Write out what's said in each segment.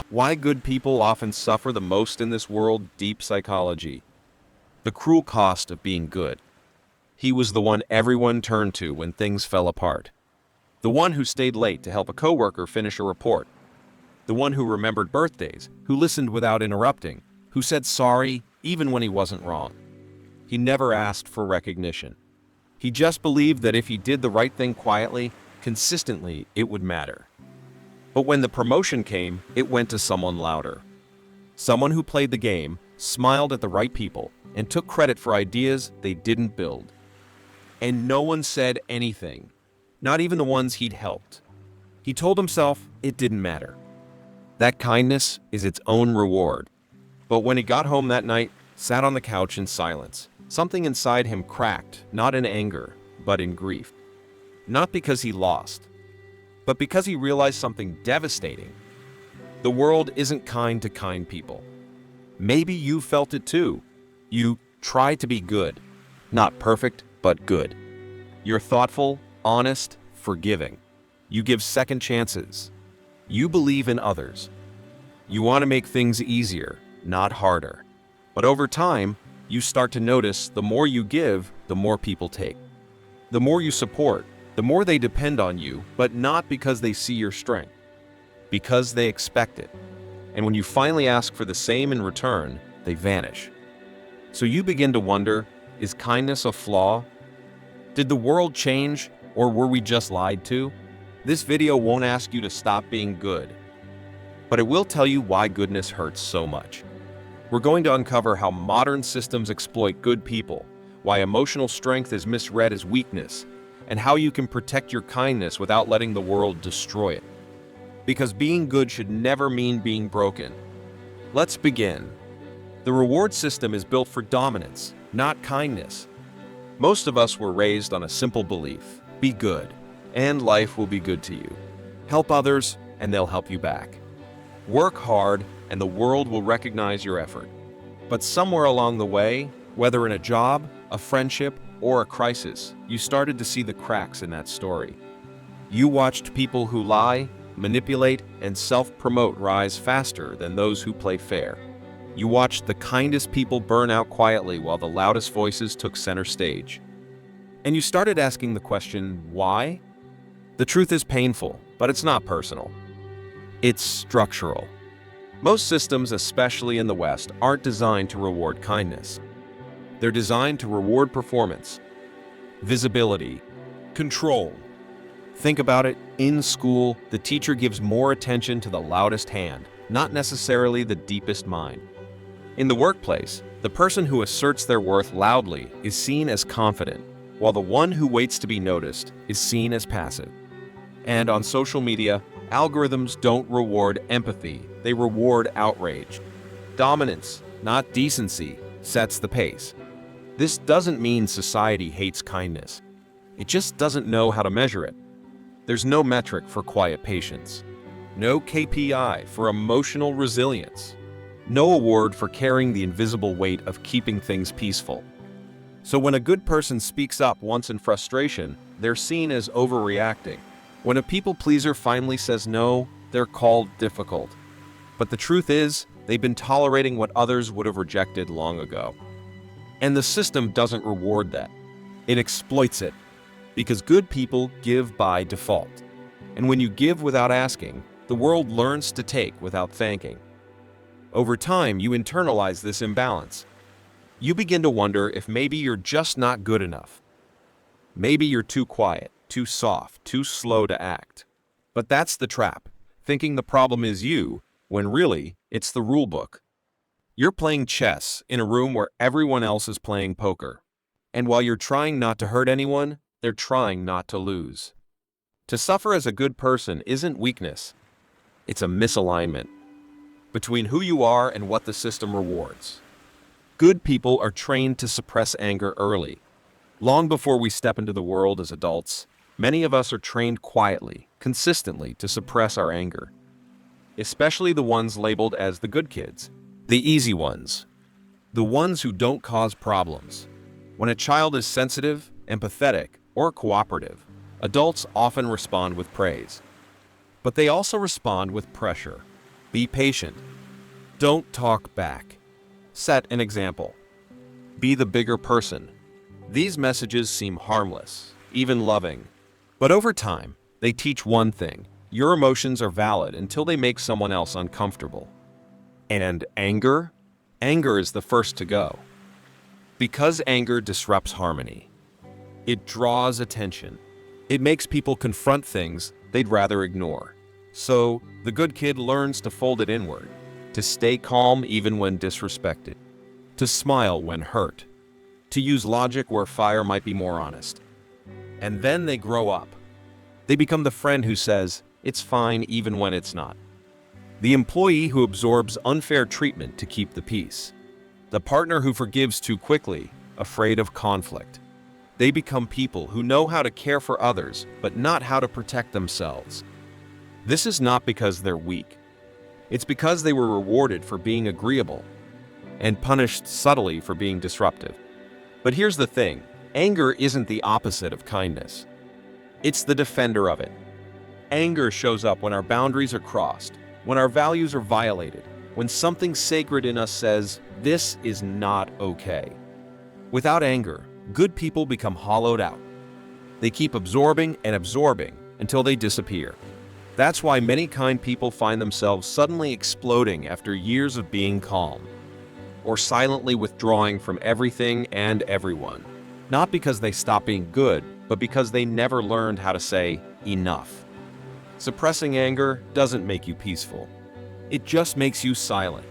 Why good people often suffer the most in this world. Deep psychology. The cruel cost of being good. He was the one everyone turned to when things fell apart. The one who stayed late to help a coworker finish a report. The one who remembered birthdays, who listened without interrupting, who said sorry even when he wasn't wrong. He never asked for recognition. He just believed that if he did the right thing quietly, consistently, it would matter. But when the promotion came, it went to someone louder. Someone who played the game, smiled at the right people, and took credit for ideas they didn't build. And no one said anything, not even the ones he'd helped. He told himself it didn't matter. That kindness is its own reward. But when he got home that night, sat on the couch in silence, something inside him cracked, not in anger, but in grief. Not because he lost, but because he realized something devastating. The world isn't kind to kind people. Maybe you felt it too. You try to be good. Not perfect, but good. You're thoughtful, honest, forgiving. You give second chances. You believe in others. You want to make things easier, not harder. But over time, you start to notice the more you give, the more people take. The more you support, the more they depend on you, but not because they see your strength, because they expect it. And when you finally ask for the same in return, they vanish. So you begin to wonder, is kindness a flaw? Did the world change, or were we just lied to? This video won't ask you to stop being good, but it will tell you why goodness hurts so much. We're going to uncover how modern systems exploit good people, why emotional strength is misread as weakness, and how you can protect your kindness without letting the world destroy it. Because being good should never mean being broken. Let's begin. The reward system is built for dominance, not kindness. Most of us were raised on a simple belief: be good, and life will be good to you. Help others, and they'll help you back. Work hard, and the world will recognize your effort. But somewhere along the way, whether in a job, a friendship, or a crisis, you started to see the cracks in that story. You watched people who lie, manipulate, and self-promote rise faster than those who play fair. You watched the kindest people burn out quietly while the loudest voices took center stage. And you started asking the question, why? The truth is painful, but it's not personal. It's structural. Most systems, especially in the West, aren't designed to reward kindness. They're designed to reward performance, visibility, control. Think about it. In school, the teacher gives more attention to the loudest hand, not necessarily the deepest mind. In the workplace, the person who asserts their worth loudly is seen as confident, while the one who waits to be noticed is seen as passive. And on social media, algorithms don't reward empathy, they reward outrage. Dominance, not decency, sets the pace. This doesn't mean society hates kindness. It just doesn't know how to measure it. There's no metric for quiet patience, no KPI for emotional resilience, no award for carrying the invisible weight of keeping things peaceful. So when a good person speaks up once in frustration, they're seen as overreacting. When a people pleaser finally says no, they're called difficult. But the truth is, they've been tolerating what others would have rejected long ago. And the system doesn't reward that. It exploits it. Because good people give by default. And when you give without asking, the world learns to take without thanking. Over time, you internalize this imbalance. You begin to wonder if maybe you're just not good enough. Maybe you're too quiet, too soft, too slow to act. But that's the trap, thinking the problem is you, when really, it's the rule book. You're playing chess in a room where everyone else is playing poker. And while you're trying not to hurt anyone, they're trying not to lose. To suffer as a good person isn't weakness. It's a misalignment between who you are and what the system rewards. Good people are trained to suppress anger early. Long before we step into the world as adults, many of us are trained quietly, consistently to suppress our anger. Especially the ones labeled as the good kids, the easy ones, the ones who don't cause problems. When a child is sensitive, empathetic, or cooperative, adults often respond with praise. But they also respond with pressure, Be patient. Don't talk back. Set an example. Be the bigger person. These messages seem harmless, even loving. But over time, they teach one thing. Your emotions are valid until they make someone else uncomfortable. And anger? Anger is the first to go. Because anger disrupts harmony. It draws attention. It makes people confront things they'd rather ignore. So, the good kid learns to fold it inward, to stay calm even when disrespected, to smile when hurt, to use logic where fire might be more honest. And then they grow up. They become the friend who says, "It's fine even when it's not." The employee who absorbs unfair treatment to keep the peace. The partner who forgives too quickly, afraid of conflict. They become people who know how to care for others, but not how to protect themselves. This is not because they're weak. It's because they were rewarded for being agreeable and punished subtly for being disruptive. But here's the thing, anger isn't the opposite of kindness. It's the defender of it. Anger shows up when our boundaries are crossed, when our values are violated, when something sacred in us says, "This is not okay." Without anger, good people become hollowed out. They keep absorbing and absorbing until they disappear. That's why many kind people find themselves suddenly exploding after years of being calm, or silently withdrawing from everything and everyone. Not because they stopped being good, but because they never learned how to say enough. Suppressing anger doesn't make you peaceful. It just makes you silent.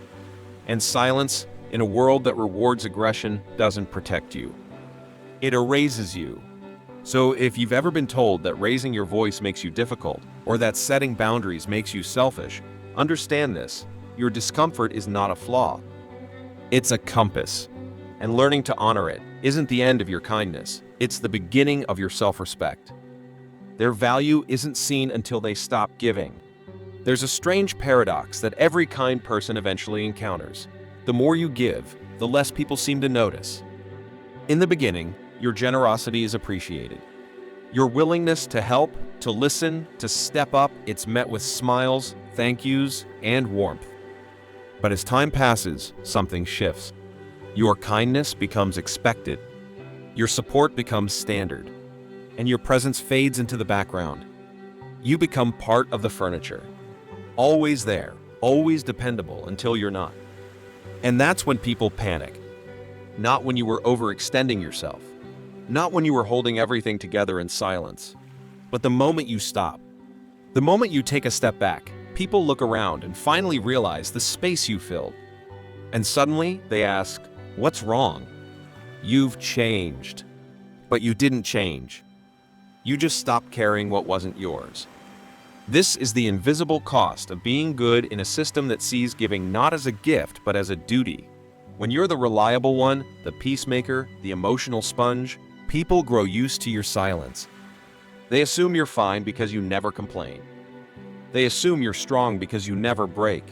And silence, in a world that rewards aggression, doesn't protect you. It erases you. So if you've ever been told that raising your voice makes you difficult, or that setting boundaries makes you selfish, understand this. Your discomfort is not a flaw. It's a compass. And learning to honor it isn't the end of your kindness. It's the beginning of your self-respect. Their value isn't seen until they stop giving. There's a strange paradox that every kind person eventually encounters. The more you give, the less people seem to notice. In the beginning, your generosity is appreciated. Your willingness to help, to listen, to step up, it's met with smiles, thank yous, and warmth. But as time passes, something shifts. Your kindness becomes expected. Your support becomes standard. And your presence fades into the background. You become part of the furniture. Always there, always dependable until you're not. And that's when people panic. Not when you were overextending yourself. Not when you were holding everything together in silence. But the moment you stop. The moment you take a step back, people look around and finally realize the space you filled. And suddenly they ask, "What's wrong?" You've changed. But you didn't change. You just stopped carrying what wasn't yours. This is the invisible cost of being good in a system that sees giving not as a gift, but as a duty. When you're the reliable one, the peacemaker, the emotional sponge, people grow used to your silence. They assume you're fine because you never complain. They assume you're strong because you never break.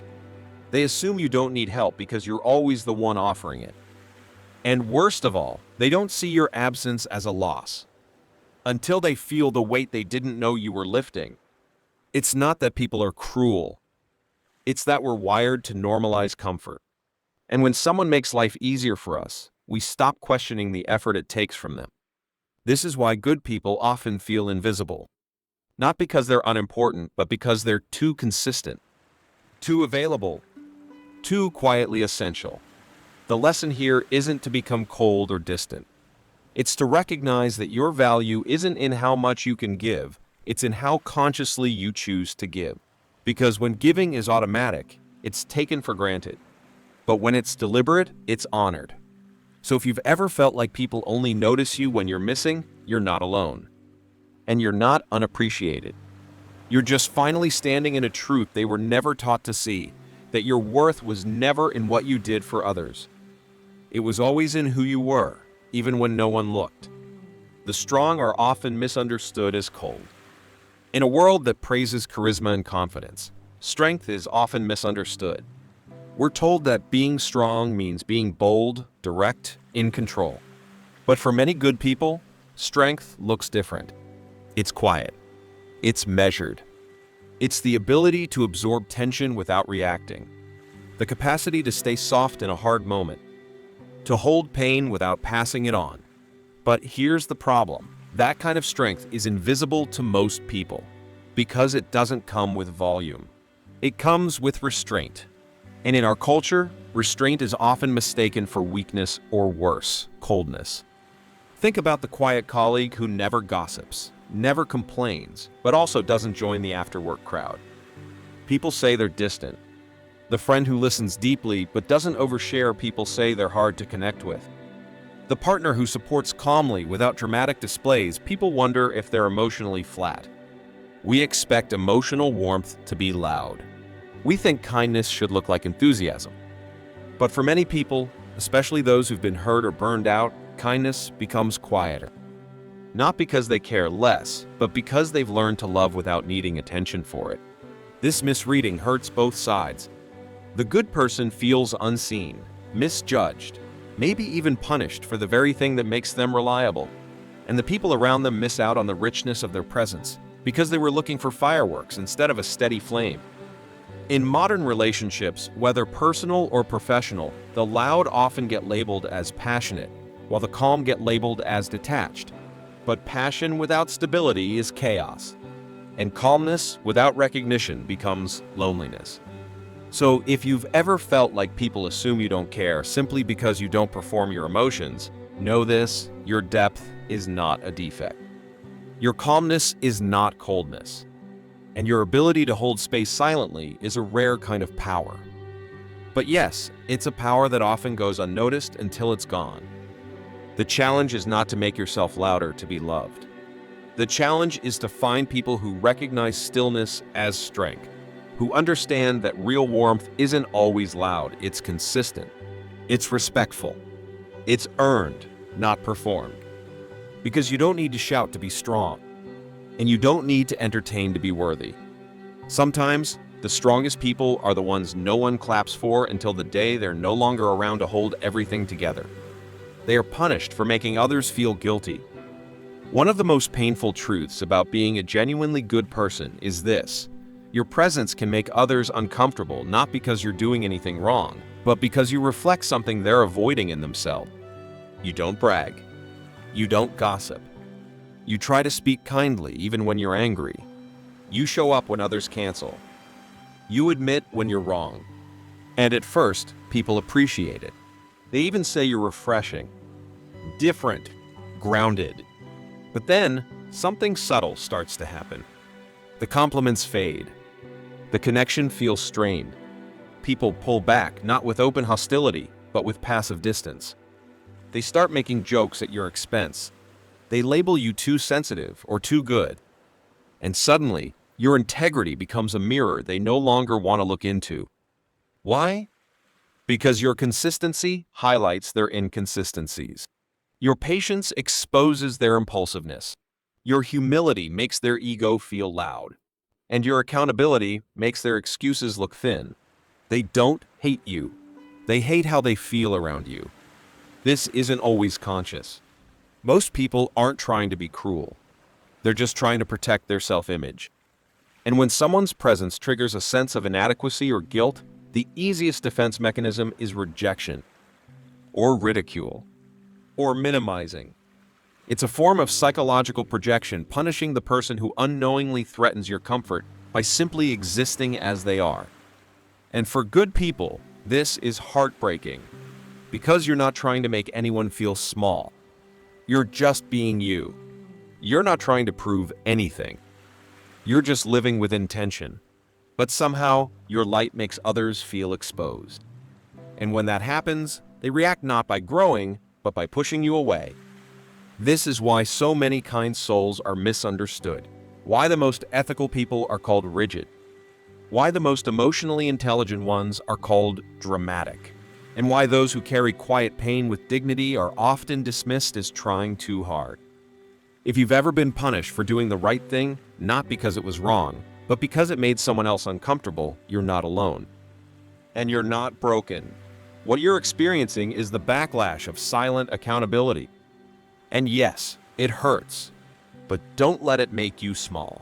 They assume you don't need help because you're always the one offering it. And worst of all, they don't see your absence as a loss. Until they feel the weight they didn't know you were lifting. It's not that people are cruel. It's that we're wired to normalize comfort. And when someone makes life easier for us, we stop questioning the effort it takes from them. This is why good people often feel invisible. Not because they're unimportant, but because they're too consistent, too available, too quietly essential. The lesson here isn't to become cold or distant. It's to recognize that your value isn't in how much you can give, it's in how consciously you choose to give. Because when giving is automatic, it's taken for granted. But when it's deliberate, it's honored. So if you've ever felt like people only notice you when you're missing, you're not alone. And you're not unappreciated. You're just finally standing in a truth they were never taught to see, that your worth was never in what you did for others. It was always in who you were, even when no one looked. The strong are often misunderstood as cold. In a world that praises charisma and confidence, strength is often misunderstood. We're told that being strong means being bold, direct, in control. But for many good people, strength looks different. It's quiet. It's measured. It's the ability to absorb tension without reacting, the capacity to stay soft in a hard moment, to hold pain without passing it on. But here's the problem. That kind of strength is invisible to most people because it doesn't come with volume. It comes with restraint. And in our culture, restraint is often mistaken for weakness or worse, coldness. Think about the quiet colleague who never gossips, never complains, but also doesn't join the after-work crowd. People say they're distant. The friend who listens deeply but doesn't overshare, people say they're hard to connect with. The partner who supports calmly without dramatic displays, people wonder if they're emotionally flat. We expect emotional warmth to be loud. We think kindness should look like enthusiasm. But for many people, especially those who've been hurt or burned out, kindness becomes quieter. Not because they care less, but because they've learned to love without needing attention for it. This misreading hurts both sides. The good person feels unseen, misjudged, maybe even punished for the very thing that makes them reliable. And the people around them miss out on the richness of their presence because they were looking for fireworks instead of a steady flame. In modern relationships, whether personal or professional, the loud often get labeled as passionate, while the calm get labeled as detached. But passion without stability is chaos, and calmness without recognition becomes loneliness. So if you've ever felt like people assume you don't care simply because you don't perform your emotions, know this: your depth is not a defect. Your calmness is not coldness. And your ability to hold space silently is a rare kind of power. But yes, it's a power that often goes unnoticed until it's gone. The challenge is not to make yourself louder to be loved. The challenge is to find people who recognize stillness as strength, who understand that real warmth isn't always loud, it's consistent, it's respectful, it's earned, not performed. Because you don't need to shout to be strong, and you don't need to entertain to be worthy. Sometimes, the strongest people are the ones no one claps for until the day they're no longer around to hold everything together. They are punished for making others feel guilty. One of the most painful truths about being a genuinely good person is this: your presence can make others uncomfortable, not because you're doing anything wrong, but because you reflect something they're avoiding in themselves. You don't brag. You don't gossip. You try to speak kindly even when you're angry. You show up when others cancel. You admit when you're wrong. And at first, people appreciate it. They even say you're refreshing, different, grounded. But then, something subtle starts to happen. The compliments fade. The connection feels strained. People pull back, not with open hostility, but with passive distance. They start making jokes at your expense. They label you too sensitive or too good. And suddenly, your integrity becomes a mirror they no longer want to look into. Why? Because your consistency highlights their inconsistencies. Your patience exposes their impulsiveness. Your humility makes their ego feel loud. And your accountability makes their excuses look thin. They don't hate you. They hate how they feel around you. This isn't always conscious. Most people aren't trying to be cruel. They're just trying to protect their self-image. And when someone's presence triggers a sense of inadequacy or guilt, the easiest defense mechanism is rejection, or ridicule, or minimizing. It's a form of psychological projection, punishing the person who unknowingly threatens your comfort by simply existing as they are. And for good people, this is heartbreaking, because you're not trying to make anyone feel small. You're just being you. You're not trying to prove anything. You're just living with intention. But somehow, your light makes others feel exposed. And when that happens, they react not by growing, but by pushing you away. This is why so many kind souls are misunderstood. Why the most ethical people are called rigid. Why the most emotionally intelligent ones are called dramatic. And why those who carry quiet pain with dignity are often dismissed as trying too hard. If you've ever been punished for doing the right thing, not because it was wrong, but because it made someone else uncomfortable, you're not alone. And you're not broken. What you're experiencing is the backlash of silent accountability. And yes, it hurts, but don't let it make you small.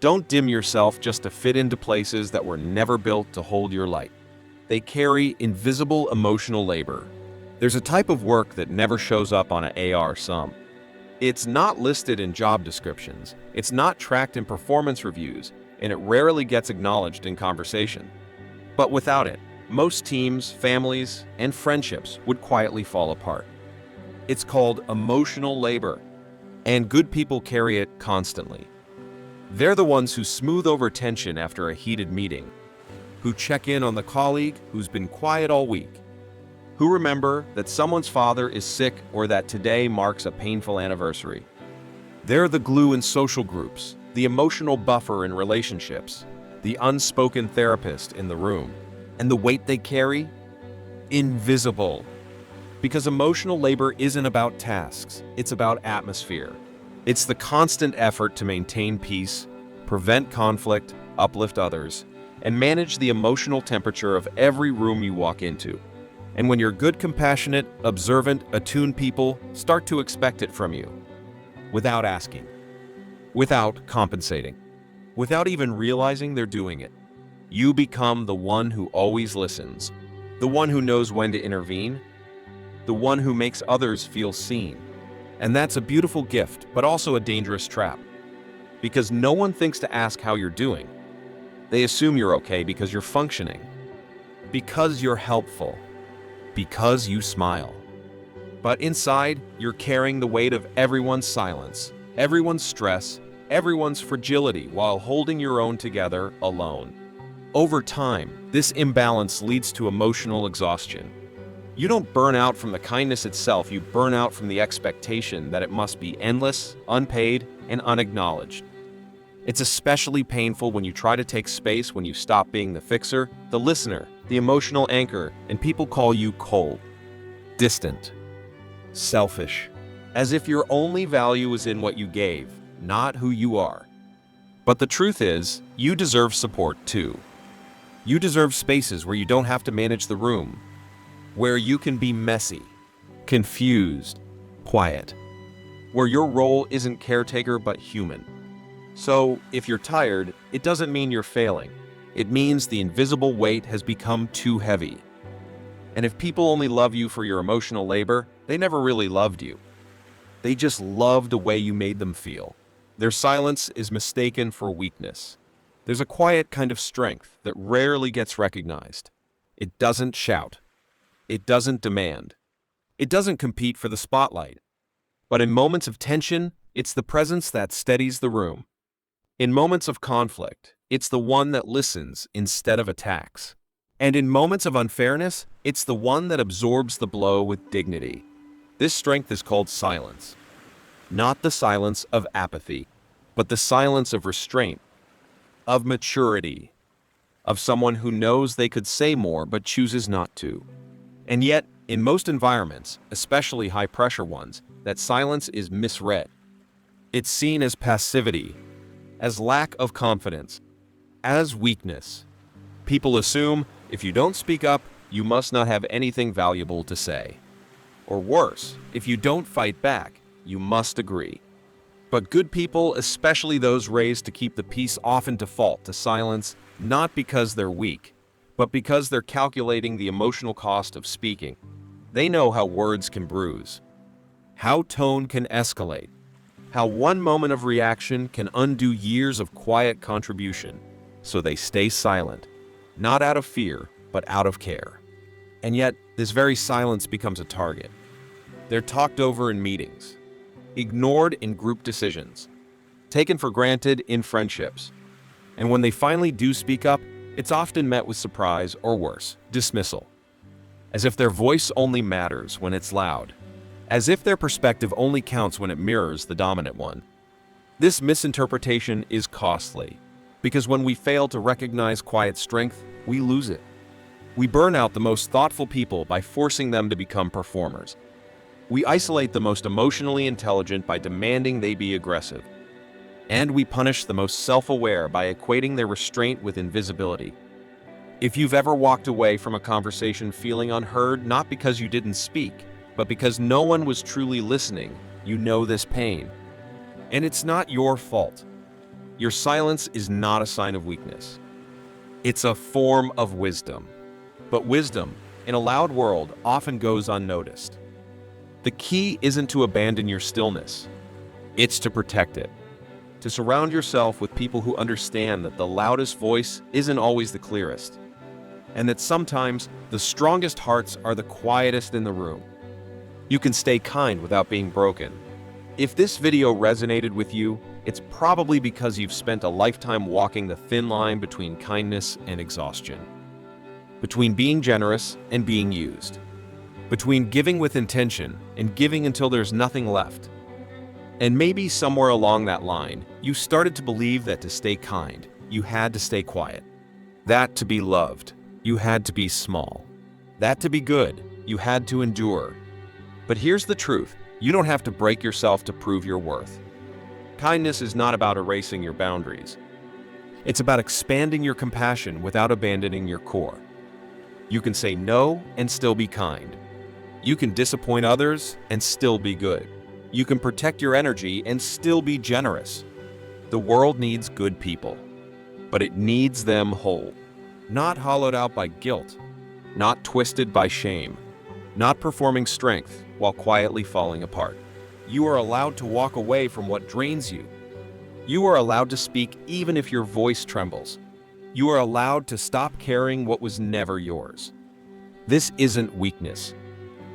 don't dim yourself just to fit into places that were never built to hold your light. They carry invisible emotional labor. There's a type of work that never shows up on an AR sum. It's not listed in job descriptions, it's not tracked in performance reviews, and it rarely gets acknowledged in conversation. But without it, most teams, families, and friendships would quietly fall apart. It's called emotional labor, and good people carry it constantly. They're the ones who smooth over tension after a heated meeting, who check in on the colleague who's been quiet all week, who remember that someone's father is sick or that today marks a painful anniversary. They're the glue in social groups, the emotional buffer in relationships, the unspoken therapist in the room. And the weight they carry? Invisible. Because emotional labor isn't about tasks, it's about atmosphere. It's the constant effort to maintain peace, prevent conflict, uplift others, and manage the emotional temperature of every room you walk into. And when your good, compassionate, observant, attuned people start to expect it from you, without asking, without compensating, without even realizing they're doing it, you become the one who always listens, the one who knows when to intervene, the one who makes others feel seen. And that's a beautiful gift, but also a dangerous trap. Because no one thinks to ask how you're doing. They assume you're okay because you're functioning, because you're helpful, because you smile. But inside, you're carrying the weight of everyone's silence, everyone's stress, everyone's fragility while holding your own together alone. Over time, this imbalance leads to emotional exhaustion. You don't burn out from the kindness itself, you burn out from the expectation that it must be endless, unpaid, and unacknowledged. It's especially painful when you try to take space when you stop being the fixer, the listener, the emotional anchor, and people call you cold, distant, selfish, as if your only value is in what you gave, not who you are. But the truth is, you deserve support too. You deserve spaces where you don't have to manage the room, where you can be messy, confused, quiet, where your role isn't caretaker but human. So, if you're tired, it doesn't mean you're failing. It means the invisible weight has become too heavy. And if people only love you for your emotional labor, they never really loved you. They just loved the way you made them feel. Their silence is mistaken for weakness. There's a quiet kind of strength that rarely gets recognized. It doesn't shout. It doesn't demand. It doesn't compete for the spotlight. But in moments of tension, it's the presence that steadies the room. In moments of conflict, it's the one that listens instead of attacks. And in moments of unfairness, it's the one that absorbs the blow with dignity. This strength is called silence. Not the silence of apathy, but the silence of restraint, of maturity, of someone who knows they could say more but chooses not to. And yet, in most environments, especially high-pressure ones, that silence is misread. It's seen as passivity, as lack of confidence, as weakness. People assume if you don't speak up, you must not have anything valuable to say. Or worse, if you don't fight back, you must agree. But good people, especially those raised to keep the peace, often default to silence, not because they're weak, but because they're calculating the emotional cost of speaking. They know how words can bruise, how tone can escalate, how one moment of reaction can undo years of quiet contribution. So they stay silent, not out of fear, but out of care. And yet, this very silence becomes a target. They're talked over in meetings, ignored in group decisions, taken for granted in friendships. And when they finally do speak up, it's often met with surprise or worse, dismissal. As if their voice only matters when it's loud. As if their perspective only counts when it mirrors the dominant one. This misinterpretation is costly, because when we fail to recognize quiet strength, we lose it. We burn out the most thoughtful people by forcing them to become performers. We isolate the most emotionally intelligent by demanding they be aggressive. And we punish the most self-aware by equating their restraint with invisibility. If you've ever walked away from a conversation feeling unheard, not because you didn't speak, but because no one was truly listening, you know this pain. And it's not your fault. Your silence is not a sign of weakness. It's a form of wisdom. But wisdom, in a loud world, often goes unnoticed. The key isn't to abandon your stillness. It's to protect it. To surround yourself with people who understand that the loudest voice isn't always the clearest, and that sometimes the strongest hearts are the quietest in the room. You can stay kind without being broken. If this video resonated with you, it's probably because you've spent a lifetime walking the thin line between kindness and exhaustion, between being generous and being used, between giving with intention and giving until there's nothing left. And maybe somewhere along that line, you started to believe that to stay kind, you had to stay quiet. That to be loved, you had to be small. That to be good, you had to endure. But here's the truth, you don't have to break yourself to prove your worth. Kindness is not about erasing your boundaries. It's about expanding your compassion without abandoning your core. You can say no and still be kind. You can disappoint others and still be good. You can protect your energy and still be generous. The world needs good people, but it needs them whole, not hollowed out by guilt, not twisted by shame, not performing strength while quietly falling apart. You are allowed to walk away from what drains you. You are allowed to speak even if your voice trembles. You are allowed to stop carrying what was never yours. This isn't weakness.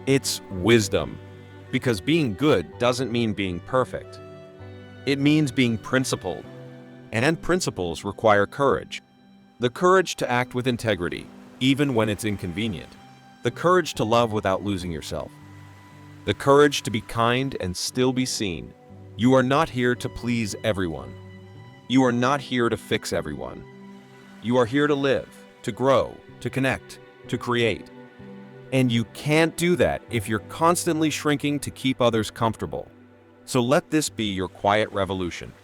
It's wisdom. Because being good doesn't mean being perfect. It means being principled. And principles require courage. The courage to act with integrity, even when it's inconvenient. The courage to love without losing yourself. The courage to be kind and still be seen. You are not here to please everyone. You are not here to fix everyone. You are here to live, to grow, to connect, to create. And you can't do that if you're constantly shrinking to keep others comfortable. So let this be your quiet revolution.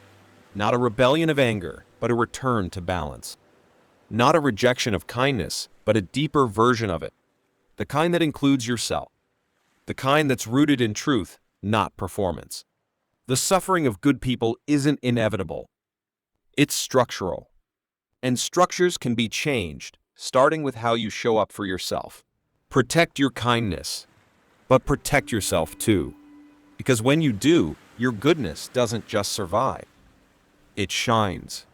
Not a rebellion of anger, but a return to balance. Not a rejection of kindness, but a deeper version of it. The kind that includes yourself. The kind that's rooted in truth, not performance. The suffering of good people isn't inevitable. It's structural. And structures can be changed, starting with how you show up for yourself. Protect your kindness, but protect yourself too. Because when you do, your goodness doesn't just survive. It shines.